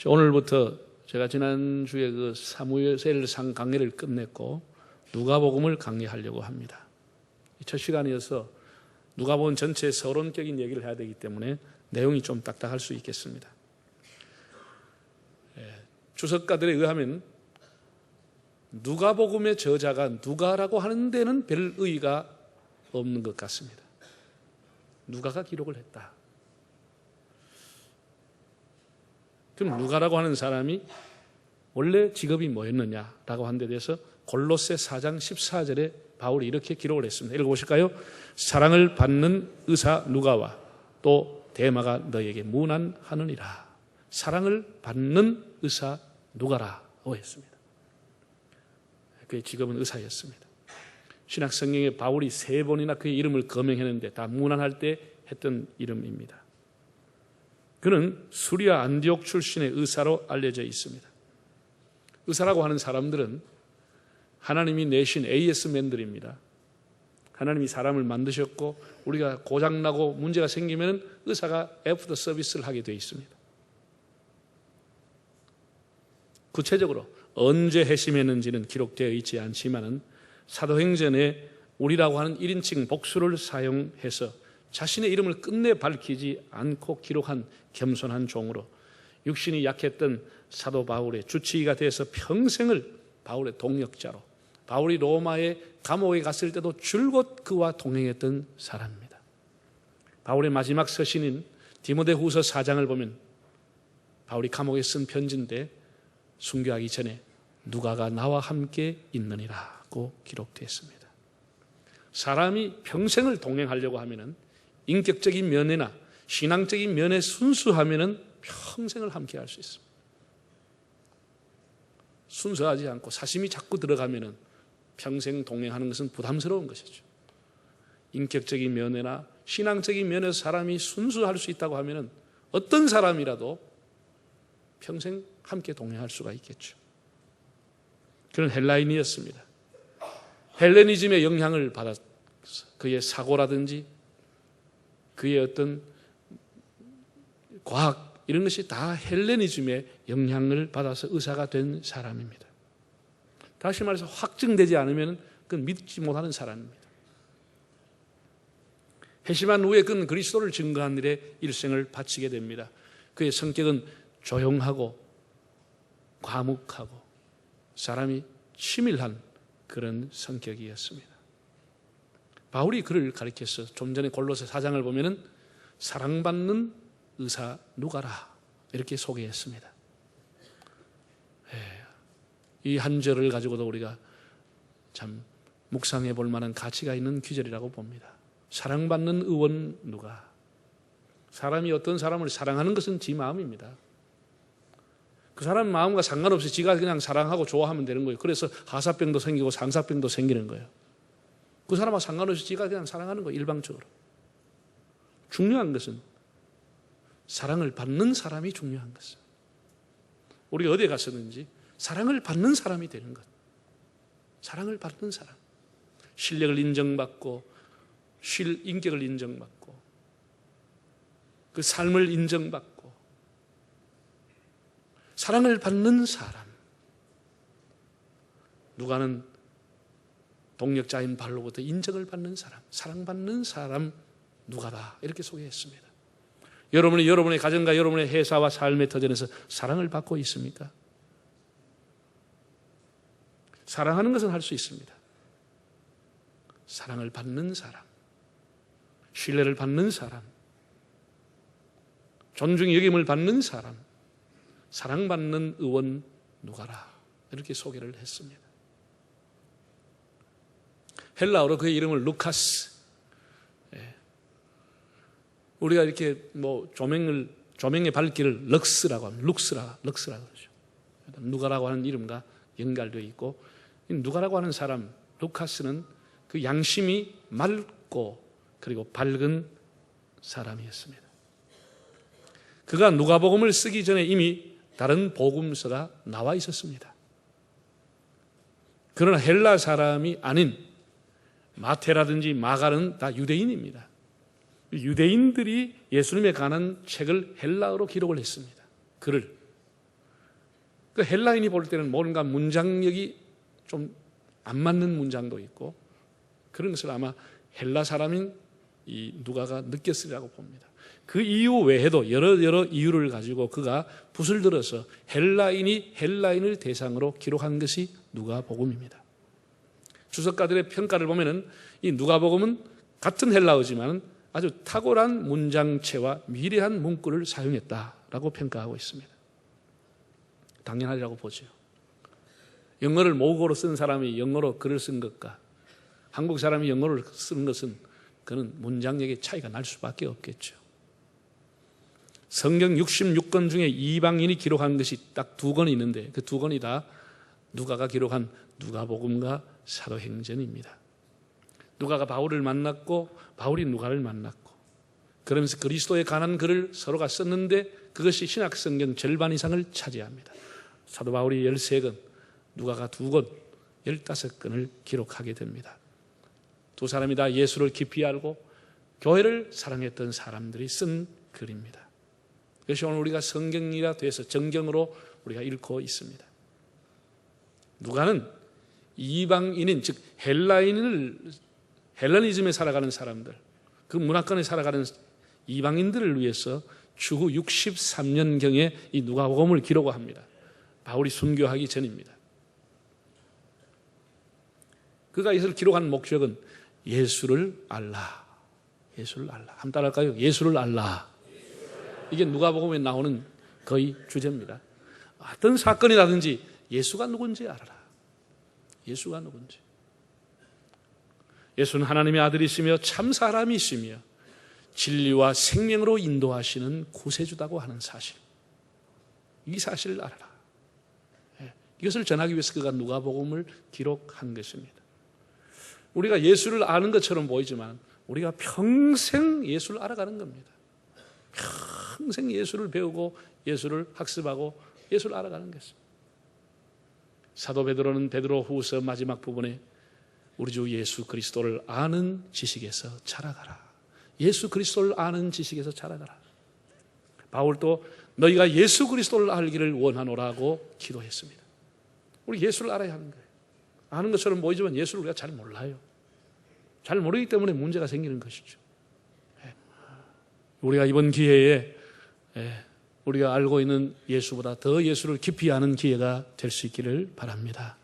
오늘부터 제가 지난주에 그 사무엘상 강의를 끝냈고 누가복음을 강의하려고 합니다. 첫 시간이어서 누가복음 전체의 서론적인 얘기를 해야 되기 때문에 내용이 좀 딱딱할 수 있겠습니다. 주석가들에 의하면 누가복음의 저자가 누가라고 하는 데는 별 의의가 없는 것 같습니다. 누가가 기록을 했다. 그럼 누가라고 하는 사람이 원래 직업이 뭐였느냐라고 하는 데 대해서 골로새 4장 14절에 바울이 이렇게 기록을 했습니다. 읽어보실까요? 사랑을 받는 의사 누가와 또 데마가 너에게 문안하느니라. 사랑을 받는 의사 누가라고 했습니다. 그의 직업은 의사였습니다. 신약 성경에 바울이 3번이나 그의 이름을 거명했는데 다 문안할 때 했던 이름입니다. 그는 수리아 안디옥 출신의 의사로 알려져 있습니다. 의사라고 하는 사람들은 하나님이 내신 AS맨들입니다. 하나님이 사람을 만드셨고 우리가 고장나고 문제가 생기면 의사가 애프터 서비스를 하게 되어 있습니다. 구체적으로 언제 회심했는지는 기록되어 있지 않지만 사도행전에 우리라고 하는 1인칭 복수를 사용해서 자신의 이름을 끝내 밝히지 않고 기록한 겸손한 종으로 육신이 약했던 사도 바울의 주치의가 돼서 평생을 바울의 동역자로 바울이 로마의 감옥에 갔을 때도 줄곧 그와 동행했던 사람입니다. 바울의 마지막 서신인 디모데후서 4장을 보면 바울이 감옥에 쓴 편지인데 순교하기 전에 누가가 나와 함께 있느니라고 기록되었습니다. 사람이 평생을 동행하려고 하면은 인격적인 면에나 신앙적인 면에 순수하면은 평생을 함께 할 수 있습니다. 순수하지 않고 사심이 자꾸 들어가면은 평생 동행하는 것은 부담스러운 것이죠. 인격적인 면에나 신앙적인 면에서 사람이 순수할 수 있다고 하면은 어떤 사람이라도 평생 함께 동행할 수가 있겠죠. 그는 헬라인이었습니다. 헬레니즘의 영향을 받았어. 그의 사고라든지 그의 어떤 과학 이런 것이 다 헬레니즘의 영향을 받아서 의사가 된 사람입니다. 다시 말해서 확증되지 않으면 그건 믿지 못하는 사람입니다. 회심한 후에 그는 그리스도를 증거한 일에 일생을 바치게 됩니다. 그의 성격은 조용하고 과묵하고 사람이 치밀한 그런 성격이었습니다. 바울이 그를 가리켜서 좀 전에 골로새 4장을 보면은 사랑받는 의사 누가라 이렇게 소개했습니다. 이 한 절을 가지고도 우리가 참 묵상해 볼 만한 가치가 있는 귀절이라고 봅니다. 사랑받는 의원 누가. 사람이 어떤 사람을 사랑하는 것은 지 마음입니다. 그 사람 마음과 상관없이 지가 그냥 사랑하고 좋아하면 되는 거예요. 그래서 하사병도 생기고 상사병도 생기는 거예요. 그 사람과 상관없이 지가 그냥 사랑하는 거예요. 일방적으로. 중요한 것은 사랑을 받는 사람이 중요한 것이에요. 우리가 어디에 갔었는지 사랑을 받는 사람이 되는 것. 사랑을 받는 사람. 실력을 인정받고 인격을 인정받고 그 삶을 인정받고 사랑을 받는 사람. 누가는 동력자인 바울로부터 인정을 받는 사람, 사랑받는 사람 누가다 이렇게 소개했습니다. 여러분이 여러분의 가정과 여러분의 회사와 삶의 터전에서 사랑을 받고 있습니까? 사랑하는 것은 할 수 있습니다. 사랑을 받는 사람, 신뢰를 받는 사람, 존중의 여김을 받는 사람, 사랑받는 의원 누가라 이렇게 소개를 했습니다. 헬라어로 그의 이름을 루카스. 우리가 이렇게 조명의 밝기를 럭스라고 합니다. 룩스라고 그러죠. 누가라고 하는 이름과 연결되어 있고, 누가라고 하는 사람 루카스는 그 양심이 맑고 그리고 밝은 사람이었습니다. 그가 누가복음을 쓰기 전에 이미 다른 복음서가 나와 있었습니다. 그러나 헬라 사람이 아닌 마태라든지 마가는 다 유대인입니다. 유대인들이 예수님에 관한 책을 헬라어로 기록을 했습니다. 글을. 그 헬라인이 볼 때는 뭔가 문장력이 좀 안 맞는 문장도 있고 그런 것을 아마 헬라 사람인 이 누가가 느꼈으리라고 봅니다. 그 이유 외에도 여러 이유를 가지고 그가 붓을 들어서 헬라인이 헬라인을 대상으로 기록한 것이 누가복음입니다. 주석가들의 평가를 보면은 이 누가복음은 같은 헬라어지만 아주 탁월한 문장체와 미래한 문구를 사용했다라고 평가하고 있습니다. 당연하리라고 보죠. 영어를 모국어로 쓴 사람이 영어로 글을 쓴 것과 한국 사람이 영어를 쓰는 것은 그는 문장력의 차이가 날 수밖에 없겠죠. 성경 66권 중에 이방인이 기록한 것이 딱 2권이 있는데 그 2권이 다 누가가 기록한 누가복음과 사도행전입니다. 누가가 바울을 만났고 바울이 누가를 만났고 그러면서 그리스도에 관한 글을 서로가 썼는데 그것이 신약성경 절반 이상을 차지합니다. 사도 바울이 13권, 누가가 2권, 15권을 기록하게 됩니다. 두 사람이 다 예수를 깊이 알고 교회를 사랑했던 사람들이 쓴 글입니다. 그것이 오늘 우리가 성경이라 돼서 정경으로 우리가 읽고 있습니다. 누가는 이방인인 즉 헬라니즘에 살아가는 사람들, 그 문화권에 살아가는 이방인들을 위해서 주후 63년경에 이 누가복음을 기록합니다. 바울이 순교하기 전입니다. 그가 이것을 기록한 목적은 예수를 알라. 예수를 알라. 한번 따라할까요? 예수를 알라. 이게 누가복음에 나오는 거의 주제입니다. 어떤 사건이라든지 예수가 누군지 알아라. 예수가 누군지. 예수는 하나님의 아들이시며 참 사람이시며 진리와 생명으로 인도하시는 구세주다고 하는 사실. 이 사실을 알아라. 이것을 전하기 위해서 그가 누가복음을 기록한 것입니다. 우리가 예수를 아는 것처럼 보이지만 우리가 평생 예수를 알아가는 겁니다. 평생 예수를 배우고 예수를 학습하고 예수를 알아가는 것입니다. 사도 베드로는 베드로후서 마지막 부분에 우리 주 예수 그리스도를 아는 지식에서 자라가라. 예수 그리스도를 아는 지식에서 자라가라. 바울도 너희가 예수 그리스도를 알기를 원하노라고 기도했습니다. 우리 예수를 알아야 하는 거예요. 아는 것처럼 보이지만 예수를 우리가 잘 몰라요. 잘 모르기 때문에 문제가 생기는 것이죠. 우리가 이번 기회에 우리가 알고 있는 예수보다 더 예수를 깊이 아는 기회가 될 수 있기를 바랍니다.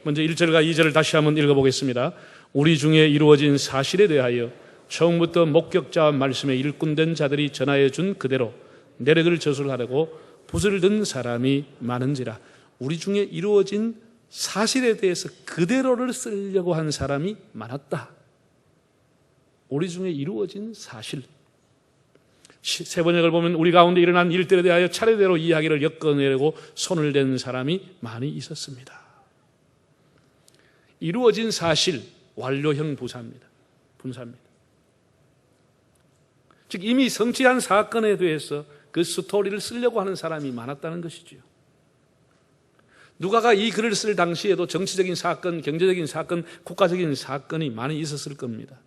먼저 1절과 2절을 다시 한번 읽어보겠습니다. 우리 중에 이루어진 사실에 대하여 처음부터 목격자와 말씀에 일꾼된 자들이 전하여 준 그대로 내력을 저술하려고 붓을 든 사람이 많은지라. 우리 중에 이루어진 사실에 대해서 그대로를 쓰려고 한 사람이 많았다. 우리 중에 이루어진 사실. 세 번역을 보면 우리 가운데 일어난 일들에 대하여 차례대로 이야기를 엮어내려고 손을 댄 사람이 많이 있었습니다. 이루어진 사실, 완료형 분사입니다. 즉 이미 성취한 사건에 대해서 그 스토리를 쓰려고 하는 사람이 많았다는 것이죠. 누가가 이 글을 쓸 당시에도 정치적인 사건, 경제적인 사건, 국가적인 사건이 많이 있었을 겁니다.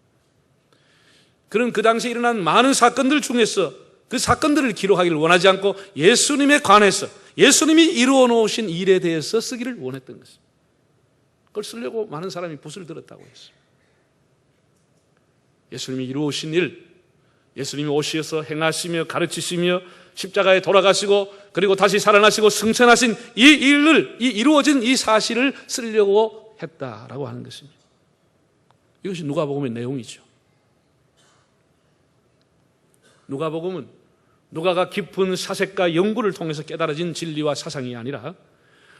그런 그 당시에 일어난 많은 사건들 중에서 그 사건들을 기록하기를 원하지 않고 예수님에 관해서 예수님이 이루어 놓으신 일에 대해서 쓰기를 원했던 것입니다. 그걸 쓰려고 많은 사람이 붓을 들었다고 했습니다. 예수님이 이루어오신 일, 예수님이 오셔서 행하시며 가르치시며 십자가에 돌아가시고 그리고 다시 살아나시고 승천하신 이 일을, 이 이루어진 이 사실을 쓰려고 했다라고 하는 것입니다. 이것이 누가복음의 내용이죠. 누가복음은 누가가 깊은 사색과 연구를 통해서 깨달아진 진리와 사상이 아니라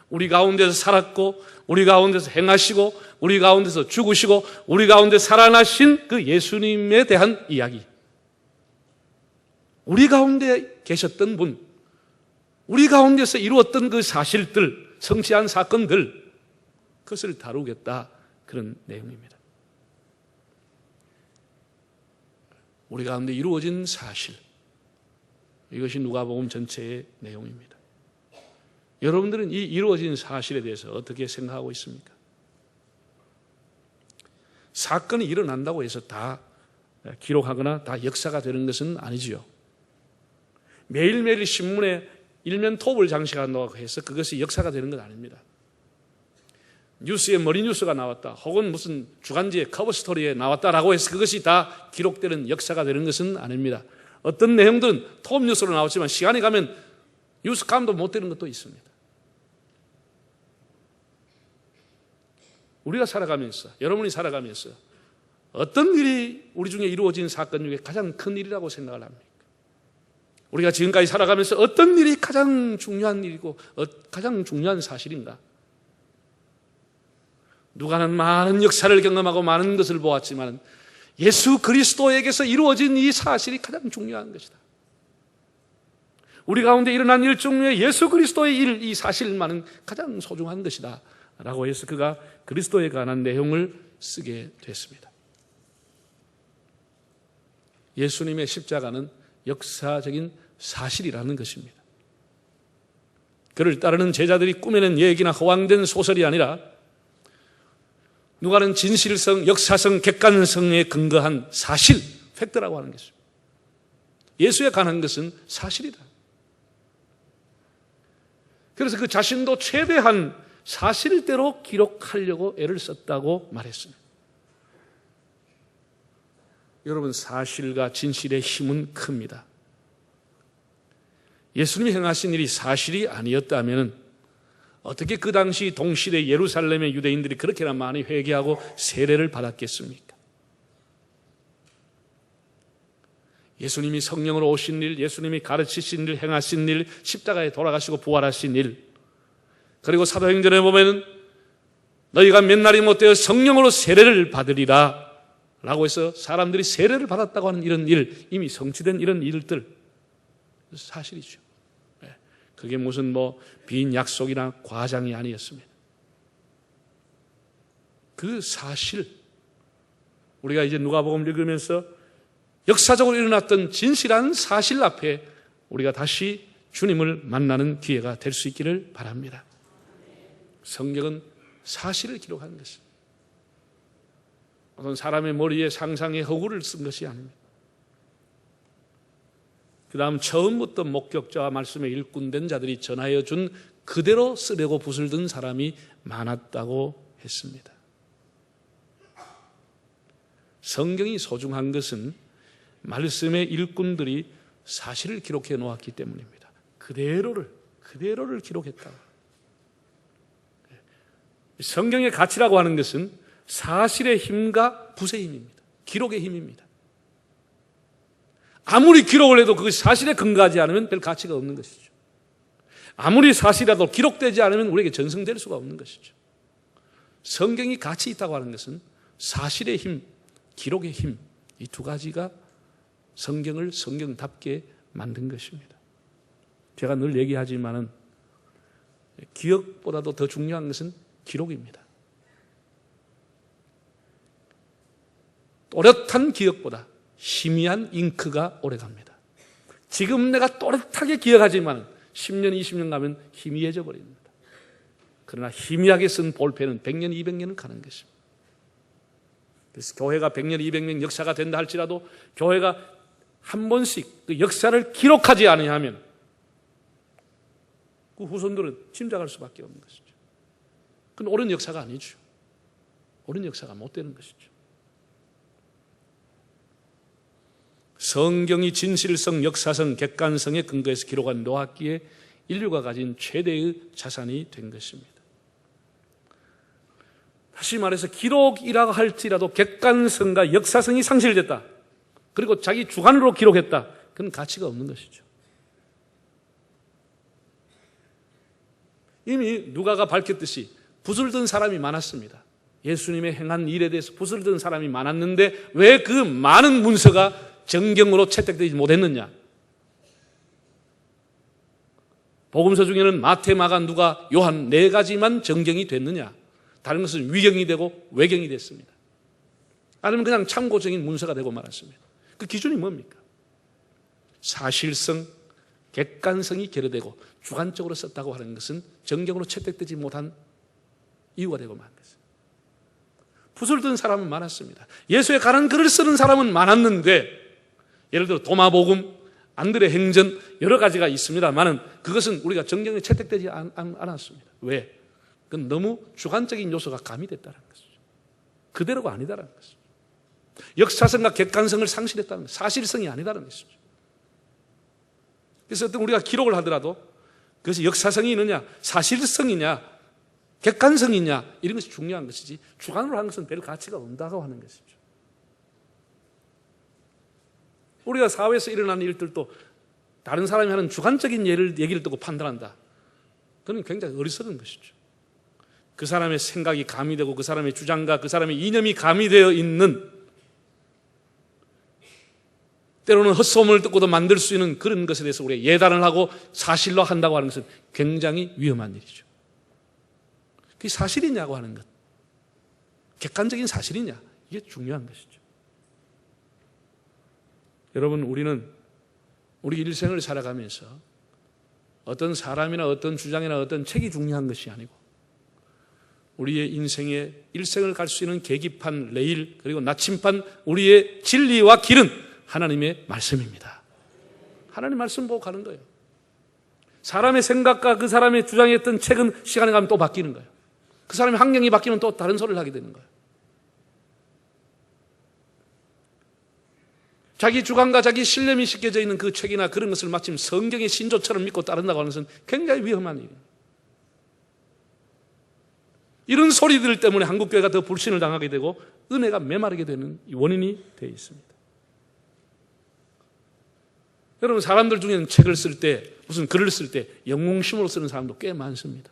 우리 가운데서 살았고 우리 가운데서 행하시고 우리 가운데서 죽으시고 우리 가운데 살아나신 그 예수님에 대한 이야기, 우리 가운데 계셨던 분, 우리 가운데서 이루었던 그 사실들, 성취한 사건들, 그것을 다루겠다, 그런 내용입니다. 우리 가운데 이루어진 사실, 이것이 누가복음 전체의 내용입니다. 여러분들은 이 이루어진 사실에 대해서 어떻게 생각하고 있습니까? 사건이 일어난다고 해서 다 기록하거나 다 역사가 되는 것은 아니지요. 매일매일 신문에 일면 톱을 장식한다고 해서 그것이 역사가 되는 건 아닙니다. 뉴스에 머리 뉴스가 나왔다, 혹은 무슨 주간지의 커버 스토리에 나왔다라고 해서 그것이 다 기록되는 역사가 되는 것은 아닙니다. 어떤 내용들은 톱 뉴스로 나왔지만 시간이 가면 뉴스 감도 못 되는 것도 있습니다. 우리가 살아가면서, 여러분이 살아가면서 어떤 일이 우리 중에 이루어진 사건 중에 가장 큰 일이라고 생각을 합니까? 우리가 지금까지 살아가면서 어떤 일이 가장 중요한 일이고 가장 중요한 사실인가? 누가는 많은 역사를 경험하고 많은 것을 보았지만 예수 그리스도에게서 이루어진 이 사실이 가장 중요한 것이다. 우리 가운데 일어난 일 중에 예수 그리스도의 일, 이 사실만은 가장 소중한 것이다 라고 해서 그가 그리스도에 관한 내용을 쓰게 됐습니다. 예수님의 십자가는 역사적인 사실이라는 것입니다. 그를 따르는 제자들이 꾸며낸 얘기나 허황된 소설이 아니라 누가는 진실성, 역사성, 객관성에 근거한 사실, 팩트라고 하는 것입니다. 예수에 관한 것은 사실이다. 그래서 그 자신도 최대한 사실대로 기록하려고 애를 썼다고 말했습니다. 여러분, 사실과 진실의 힘은 큽니다. 예수님이 행하신 일이 사실이 아니었다면 어떻게 그 당시 동시대 예루살렘의 유대인들이 그렇게나 많이 회개하고 세례를 받았겠습니까? 예수님이 성령으로 오신 일, 예수님이 가르치신 일, 행하신 일, 십자가에 돌아가시고 부활하신 일, 그리고 사도행전에 보면은 너희가 몇 날이 못되어 성령으로 세례를 받으리라 라고 해서 사람들이 세례를 받았다고 하는 이런 일, 이미 성취된 이런 일들, 사실이죠. 그게 무슨 빈 약속이나 과장이 아니었습니다. 그 사실, 우리가 이제 누가복음 읽으면서 역사적으로 일어났던 진실한 사실 앞에 우리가 다시 주님을 만나는 기회가 될 수 있기를 바랍니다. 성경은 사실을 기록하는 것입니다. 어떤 사람의 머리에 상상의 허구를 쓴 것이 아닙니다. 그 다음 처음부터 목격자와 말씀에 일꾼된 자들이 전하여 준 그대로 쓰려고 붓을 든 사람이 많았다고 했습니다. 성경이 소중한 것은 말씀의 일꾼들이 사실을 기록해 놓았기 때문입니다. 그대로를 기록했다. 성경의 가치라고 하는 것은 사실의 힘과 붓의 힘입니다. 기록의 힘입니다. 아무리 기록을 해도 그것이 사실에 근거하지 않으면 별 가치가 없는 것이죠. 아무리 사실이라도 기록되지 않으면 우리에게 전승될 수가 없는 것이죠. 성경이 가치 있다고 하는 것은 사실의 힘, 기록의 힘, 이 두 가지가 성경을 성경답게 만든 것입니다. 제가 늘 얘기하지만은 기억보다도 더 중요한 것은 기록입니다. 또렷한 기억보다 희미한 잉크가 오래갑니다. 지금 내가 또렷하게 기억하지만 10년, 20년 가면 희미해져 버립니다. 그러나 희미하게 쓴 볼펜은 100년, 200년은 가는 것입니다. 그래서 교회가 100년, 200년 역사가 된다 할지라도 교회가 한 번씩 그 역사를 기록하지 않으면 그 후손들은 짐작할 수밖에 없는 것이죠. 그건 옳은 역사가 아니죠. 옳은 역사가 못 되는 것이죠. 성경이 진실성, 역사성, 객관성에 근거해서 기록한 노학기에 인류가 가진 최대의 자산이 된 것입니다. 다시 말해서 기록이라고 할지라도 객관성과 역사성이 상실됐다. 그리고 자기 주관으로 기록했다. 그건 가치가 없는 것이죠. 이미 누가가 밝혔듯이 붓을 든 사람이 많았습니다. 예수님의 행한 일에 대해서 붓을 든 사람이 많았는데 왜 그 많은 문서가 정경으로 채택되지 못했느냐? 복음서 중에는 마태, 마가, 누가, 요한 4가지만 정경이 됐느냐? 다른 것은 위경이 되고 외경이 됐습니다. 아니면 그냥 참고적인 문서가 되고 말았습니다. 그 기준이 뭡니까? 사실성, 객관성이 결여되고 주관적으로 썼다고 하는 것은 정경으로 채택되지 못한 이유가 되고 만 것입니다. 붓을 든 사람은 많았습니다. 예수의 가는 글을 쓰는 사람은 많았는데, 예를 들어 도마복음, 안드레 행전 여러 가지가 있습니다만은 그것은 우리가 정경에 채택되지 않았습니다. 왜? 그건 너무 주관적인 요소가 가미됐다는 것이죠. 그대로가 아니다라는 것이죠. 역사성과 객관성을 상실했다는 것이죠. 사실성이 아니다라는 것이죠. 그래서 어떤 우리가 기록을 하더라도 그것이 역사성이 있느냐, 사실성이냐, 객관성이냐, 이런 것이 중요한 것이지 주관으로 하는 것은 별 가치가 없다고 하는 것이죠. 우리가 사회에서 일어나는 일들도 다른 사람이 하는 주관적인 얘기를 듣고 판단한다. 그건 굉장히 어리석은 것이죠. 그 사람의 생각이 가미되고 그 사람의 주장과 그 사람의 이념이 가미되어 있는, 때로는 헛소문을 듣고도 만들 수 있는 그런 것에 대해서 우리가 예단을 하고 사실로 한다고 하는 것은 굉장히 위험한 일이죠. 그게 사실이냐고 하는 것, 객관적인 사실이냐, 이게 중요한 것이죠. 여러분, 우리는 우리 일생을 살아가면서 어떤 사람이나 어떤 주장이나 어떤 책이 중요한 것이 아니고 우리의 인생의 일생을 갈 수 있는 계기판, 레일, 그리고 나침판, 우리의 진리와 길은 하나님의 말씀입니다. 하나님 말씀 보고 가는 거예요. 사람의 생각과 그 사람의 주장했던 책은 시간이 가면 또 바뀌는 거예요. 그 사람의 환경이 바뀌면 또 다른 소리를 하게 되는 거예요. 자기 주관과 자기 신념이 싣겨져 있는 그 책이나 그런 것을 마침 성경의 신조처럼 믿고 따른다고 하는 것은 굉장히 위험한 일이에요. 이런 소리들 때문에 한국교회가 더 불신을 당하게 되고 은혜가 메마르게 되는 원인이 되어 있습니다. 여러분, 사람들 중에는 책을 쓸 때, 무슨 글을 쓸 때 영웅심으로 쓰는 사람도 꽤 많습니다.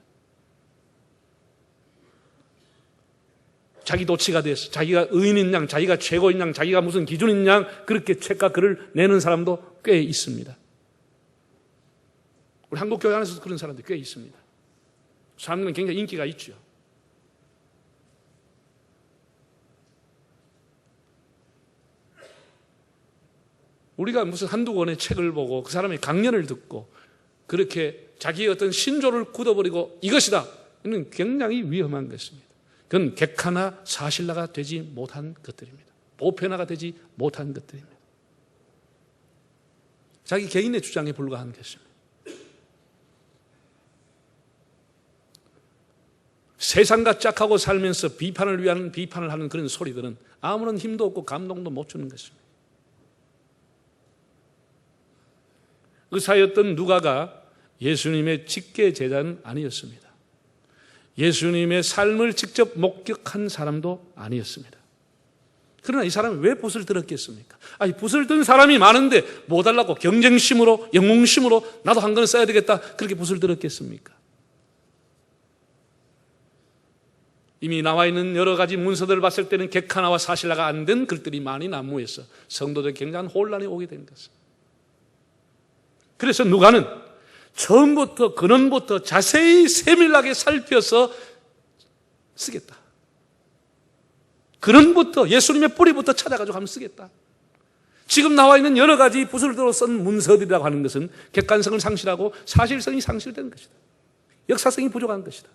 자기 도치가 돼서 자기가 의인인 양, 자기가 최고인 양, 자기가 무슨 기준인 양 그렇게 책과 글을 내는 사람도 꽤 있습니다. 우리 한국교회 안에서도 그런 사람들이 꽤 있습니다. 사람들은 굉장히 인기가 있죠. 우리가 무슨 한두 권의 책을 보고 그 사람의 강연을 듣고 그렇게 자기의 어떤 신조를 굳어버리고 이것이다, 이는 굉장히 위험한 것입니다. 그건 객하나 사실화가 되지 못한 것들입니다. 보편화가 되지 못한 것들입니다. 자기 개인의 주장에 불과한 것입니다. 세상과 짝하고 살면서 비판을 위한 비판을 하는 그런 소리들은 아무런 힘도 없고 감동도 못 주는 것입니다. 의사였던 누가가 예수님의 직계 제자는 아니었습니다. 예수님의 삶을 직접 목격한 사람도 아니었습니다. 그러나 이 사람이 왜 붓을 들었겠습니까? 아니, 붓을 든 사람이 많은데 뭐 달라고 경쟁심으로, 영웅심으로 나도 한 권 써야 되겠다, 그렇게 붓을 들었겠습니까? 이미 나와 있는 여러 가지 문서들을 봤을 때는 객관화와 사실화가 안 된 글들이 많이 난무해서 성도들에게 굉장한 혼란이 오게 된 것입니다. 그래서 누가는 처음부터 근원부터 자세히 세밀하게 살펴서 쓰겠다. 근원부터 예수님의 뿌리부터 찾아가지고 한번 쓰겠다. 지금 나와 있는 여러 가지 붓을 들어 쓴 문서들이라고 하는 것은 객관성을 상실하고 사실성이 상실된 것이다. 역사성이 부족한 것이다.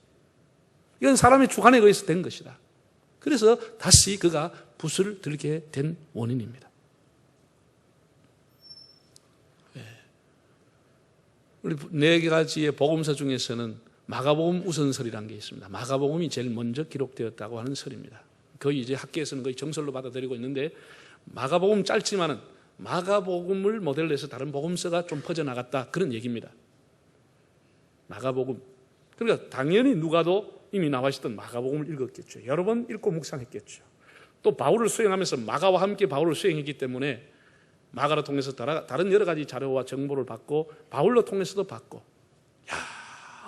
이건 사람의 주관에 의해서 된 것이다. 그래서 다시 그가 붓을 들게 된 원인입니다. 우리 네 가지의 복음서 중에서는 마가복음 우선설이라는 게 있습니다. 마가복음이 제일 먼저 기록되었다고 하는 설입니다. 거의 이제 학계에서는 거의 정설로 받아들이고 있는데, 마가복음 짧지만은 마가복음을 모델로 해서 다른 복음서가 좀 퍼져나갔다, 그런 얘기입니다. 마가복음. 그러니까 당연히 누가도 이미 나와 있었던 마가복음을 읽었겠죠. 여러 번 읽고 묵상했겠죠. 또 바울을 수행하면서 마가와 함께 바울을 수행했기 때문에 마가를 통해서 다른 여러 가지 자료와 정보를 받고 바울로 통해서도 받고,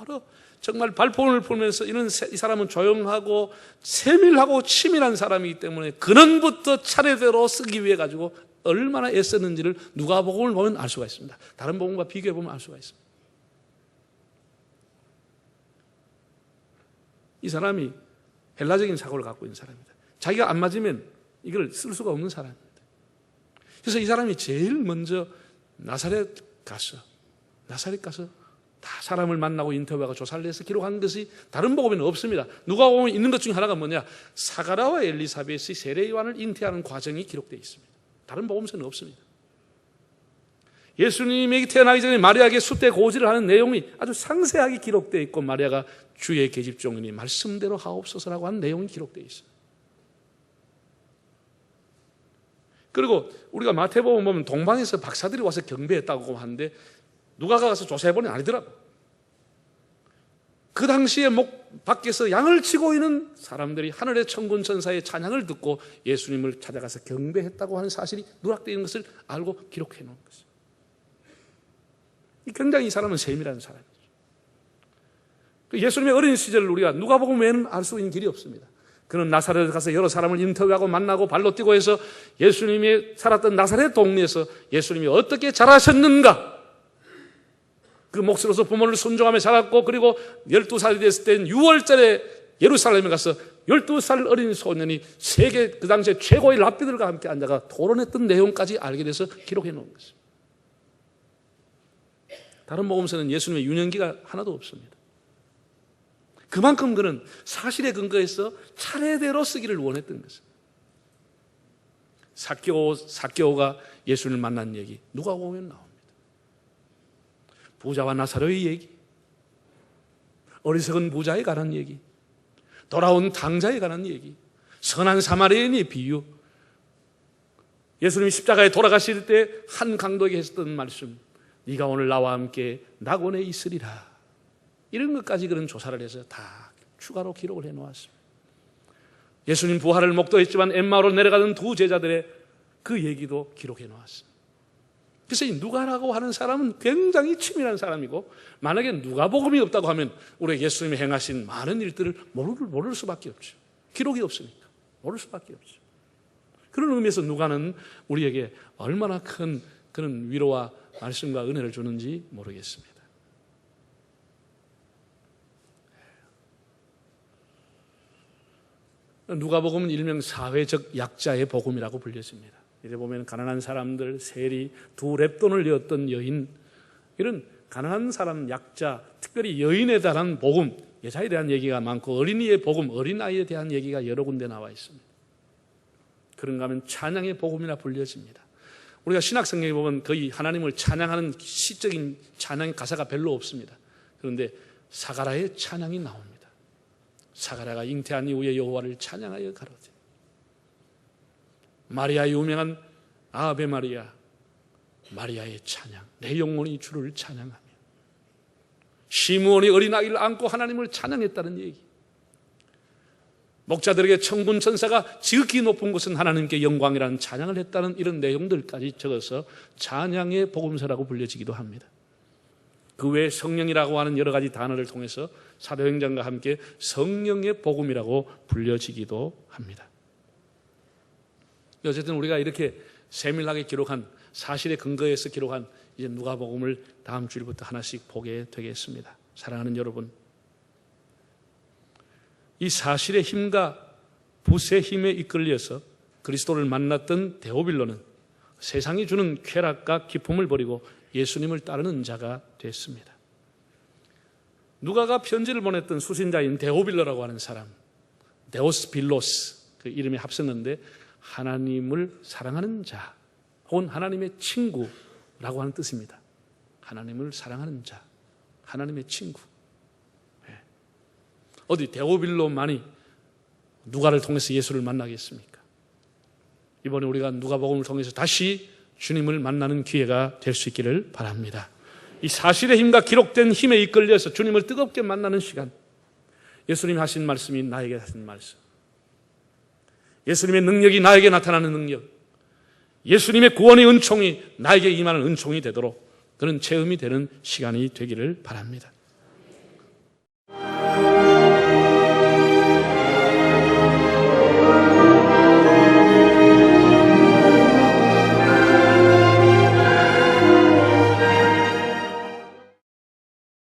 여러 정말 발포문을 풀면서 이 사람은 조용하고 세밀하고 치밀한 사람이기 때문에 근원부터 차례대로 쓰기 위해 가지고 얼마나 애썼는지를 누가복음을 보면 알 수가 있습니다. 다른 복음과 비교해 보면 알 수가 있습니다. 이 사람이 헬라적인 사고를 갖고 있는 사람입니다. 자기가 안 맞으면 이걸 쓸 수가 없는 사람입니다. 그래서 이 사람이 제일 먼저 나사렛 가서 다 사람을 만나고 인터뷰하고 조사를 해서 기록한 것이 다른 복음에는 없습니다. 누가복음에 있는 것 중에 하나가 뭐냐? 사가랴와 엘리사벳이 세례 요한을 잉태하는 과정이 기록되어 있습니다. 다른 복음서는 없습니다. 예수님이 태어나기 전에 마리아에게 숫대 고지를 하는 내용이 아주 상세하게 기록되어 있고, 마리아가 주의 계집종이니 말씀대로 하옵소서라고 하는 내용이 기록되어 있어요. 그리고 우리가 마태복음 보면 동방에서 박사들이 와서 경배했다고 하는데 누가가 가서 조사해보니 아니더라고. 그 당시에 목 밖에서 양을 치고 있는 사람들이 하늘의 천군 천사의 찬양을 듣고 예수님을 찾아가서 경배했다고 하는 사실이 누락되어 있는 것을 알고 기록해 놓은 것이죠. 굉장히 이 사람은 세밀한 사람이죠. 예수님의 어린 시절을 우리가 누가복음 외에는 알 수 있는 길이 없습니다. 그는 나사렛에 가서 여러 사람을 인터뷰하고 만나고 발로 뛰고 해서 예수님이 살았던 나사렛 동네에서 예수님이 어떻게 자라셨는가, 그 몫으로서 부모를 순종하며 자랐고, 그리고 12살이 됐을 때는 6월절에 예루살렘에 가서 12살 어린 소년이 세계 그 당시에 최고의 랍비들과 함께 앉아가 토론했던 내용까지 알게 돼서 기록해 놓은 것입니다. 다른 복음서는 예수님의 유년기가 하나도 없습니다. 그만큼 그는 사실에 근거해서 차례대로 쓰기를 원했던 것입니다. 삭개오가 예수님을 만난 얘기 누가복음에 나옵니다. 부자와 나사로의 얘기, 어리석은 부자에 관한 얘기, 돌아온 당자에 관한 얘기, 선한 사마리아인의 비유, 예수님이 십자가에 돌아가실 때 한 강도에게 했던 말씀, 네가 오늘 나와 함께 낙원에 있으리라, 이런 것까지 그런 조사를 해서 다 추가로 기록을 해놓았습니다. 예수님 부활을 목도했지만 엠마오로 내려가던 두 제자들의 그 얘기도 기록해 놓았습니다. 그래서 이 누가라고 하는 사람은 굉장히 치밀한 사람이고, 만약에 누가복음이 없다고 하면 우리가 예수님이 행하신 많은 일들을 모를 수밖에 없죠. 기록이 없으니까 모를 수밖에 없죠. 그런 의미에서 누가는 우리에게 얼마나 큰 그런 위로와 말씀과 은혜를 주는지 모르겠습니다. 누가복음은 일명 사회적 약자의 복음이라고 불렸습니다. 이제 보면 가난한 사람들, 세리, 두 렙돈을 이었던 여인, 이런 가난한 사람, 약자, 특별히 여인에 대한 복음, 여자에 대한 얘기가 많고, 어린이의 복음, 어린아이에 대한 얘기가 여러 군데 나와 있습니다. 그런가 하면 찬양의 복음이라 불려집니다. 우리가 신약성경에 보면 거의 하나님을 찬양하는 시적인 찬양의 가사가 별로 없습니다. 그런데 사가랴의 찬양이 나옵니다. 사가랴가 잉태한 이후에 여호와를 찬양하여 가로되, 마리아의 유명한 아베 마리아, 마리아의 찬양, 내 영혼이 주를 찬양하며, 시므온이 어린아이를 안고 하나님을 찬양했다는 얘기, 목자들에게 천군 천사가 지극히 높은 곳은 하나님께 영광이라는 찬양을 했다는 이런 내용들까지 적어서 찬양의 복음서라고 불려지기도 합니다. 그 외에 성령이라고 하는 여러 가지 단어를 통해서 사도행전과 함께 성령의 복음이라고 불려지기도 합니다. 어쨌든 우리가 이렇게 세밀하게 기록한, 사실에 근거해서 기록한 이제 누가복음을 다음 주일부터 하나씩 보게 되겠습니다. 사랑하는 여러분, 이 사실의 힘과 붓의 힘에 이끌려서 그리스도를 만났던 데오빌로는 세상이 주는 쾌락과 기쁨을 버리고 예수님을 따르는 자가 됐습니다. 누가가 편지를 보냈던 수신자인 데오빌로라고 하는 사람, 데오스빌로스, 그 이름이 합쳤는데 하나님을 사랑하는 자 혹은 하나님의 친구라고 하는 뜻입니다. 하나님을 사랑하는 자, 하나님의 친구. 어디 데오빌로만이 누가를 통해서 예수를 만나겠습니까? 이번에 우리가 누가복음을 통해서 다시 주님을 만나는 기회가 될 수 있기를 바랍니다. 이 사실의 힘과 기록된 힘에 이끌려서 주님을 뜨겁게 만나는 시간, 예수님이 하신 말씀이 나에게 하신 말씀, 예수님의 능력이 나에게 나타나는 능력, 예수님의 구원의 은총이 나에게 임하는 은총이 되도록 그런 체험이 되는 시간이 되기를 바랍니다.